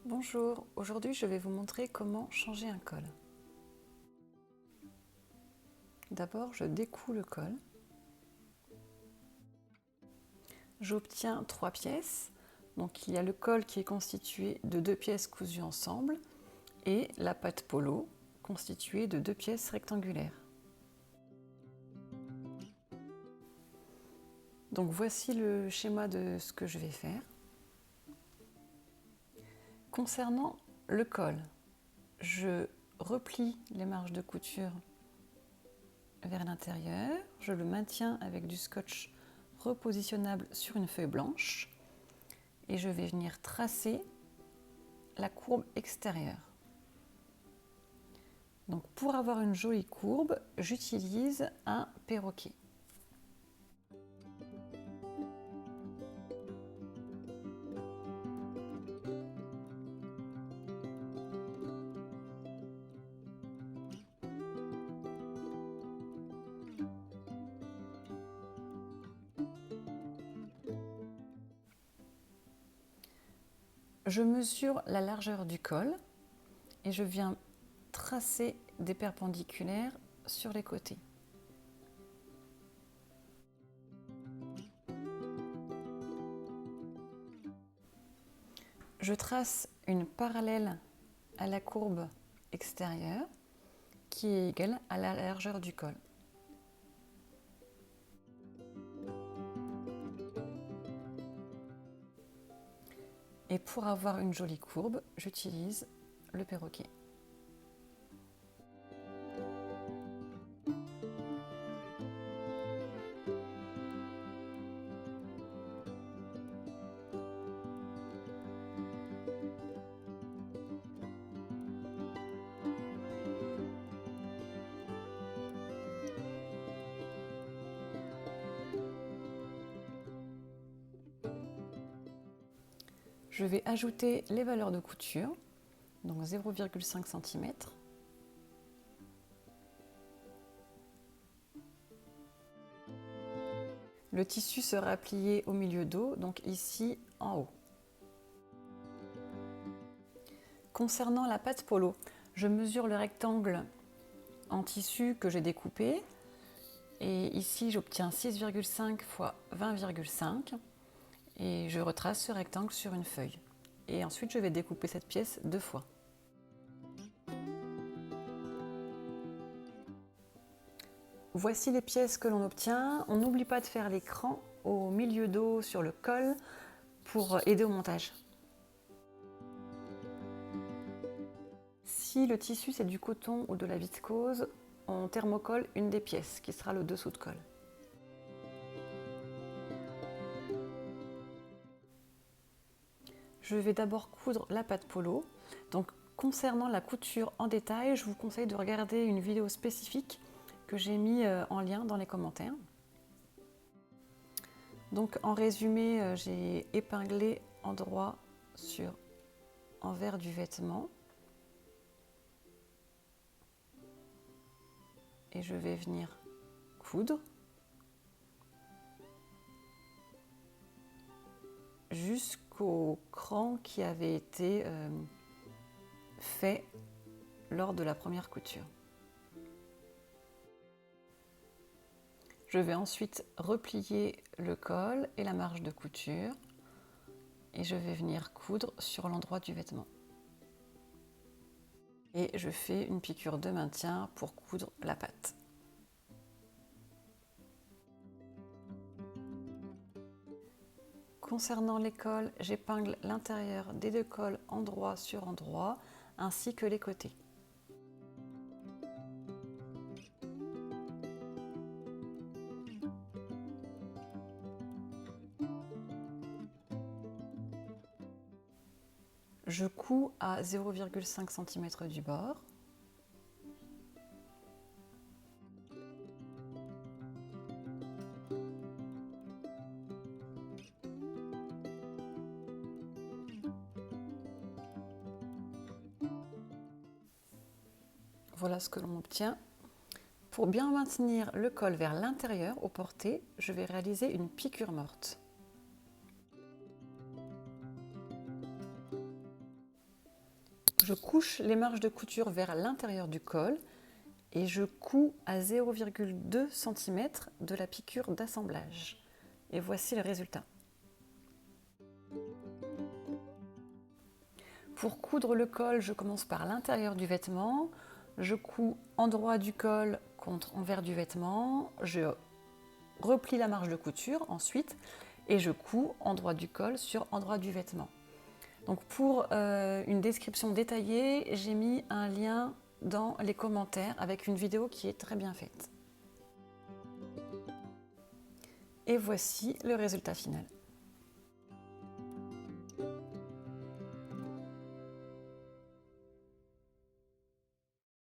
Bonjour, aujourd'hui je vais vous montrer comment changer un col. D'abord je découds le col. J'obtiens 3 pièces. Donc il y a le col qui est constitué de 2 pièces cousues ensemble et la patte polo constituée de 2 pièces rectangulaires. Donc voici le schéma de ce que je vais faire. Concernant le col, je replie les marges de couture vers l'intérieur, je le maintiens avec du scotch repositionnable sur une feuille blanche et je vais venir tracer la courbe extérieure. Donc pour avoir une jolie courbe, j'utilise un perroquet. Je mesure la largeur du col et je viens tracer des perpendiculaires sur les côtés. Je trace une parallèle à la courbe extérieure qui est égale à la largeur du col. Et pour avoir une jolie courbe, j'utilise le perroquet. Je vais ajouter les valeurs de couture, donc 0,5 cm. Le tissu sera plié au milieu dos, donc ici en haut. Concernant la patte polo, je mesure le rectangle en tissu que j'ai découpé. Et ici, j'obtiens 6,5 x 20,5 et je retrace ce rectangle sur une feuille. Et ensuite, je vais découper cette pièce 2 fois. Voici les pièces que l'on obtient. On n'oublie pas de faire l'écran au milieu dos sur le col pour aider au montage. Si le tissu c'est du coton ou de la viscose, on thermocolle une des pièces qui sera le dessous de col. Je vais d'abord coudre la patte polo. Donc, concernant la couture en détail, je vous conseille de regarder une vidéo spécifique que j'ai mis en lien dans les commentaires. Donc en résumé, j'ai épinglé endroit sur envers du vêtement. Et je vais venir coudre jusqu'au cran qui avait été fait lors de la première couture. Je vais ensuite replier le col et la marge de couture et je vais venir coudre sur l'endroit du vêtement. Et je fais une piqûre de maintien pour coudre la patte. Concernant les cols, j'épingle l'intérieur des 2 cols endroit sur endroit ainsi que les côtés. Je couds à 0,5 cm du bord. Voilà ce que l'on obtient. Pour bien maintenir le col vers l'intérieur au porté, je vais réaliser une piqûre morte. Je couche les marges de couture vers l'intérieur du col et je couds à 0,2 cm de la piqûre d'assemblage. Et voici le résultat. Pour coudre le col, je commence par l'intérieur du vêtement. Je couds endroit du col contre envers du vêtement. Je replie la marge de couture ensuite et je couds endroit du col sur endroit du vêtement. Donc pour une description détaillée, j'ai mis un lien dans les commentaires avec une vidéo qui est très bien faite. Et voici le résultat final.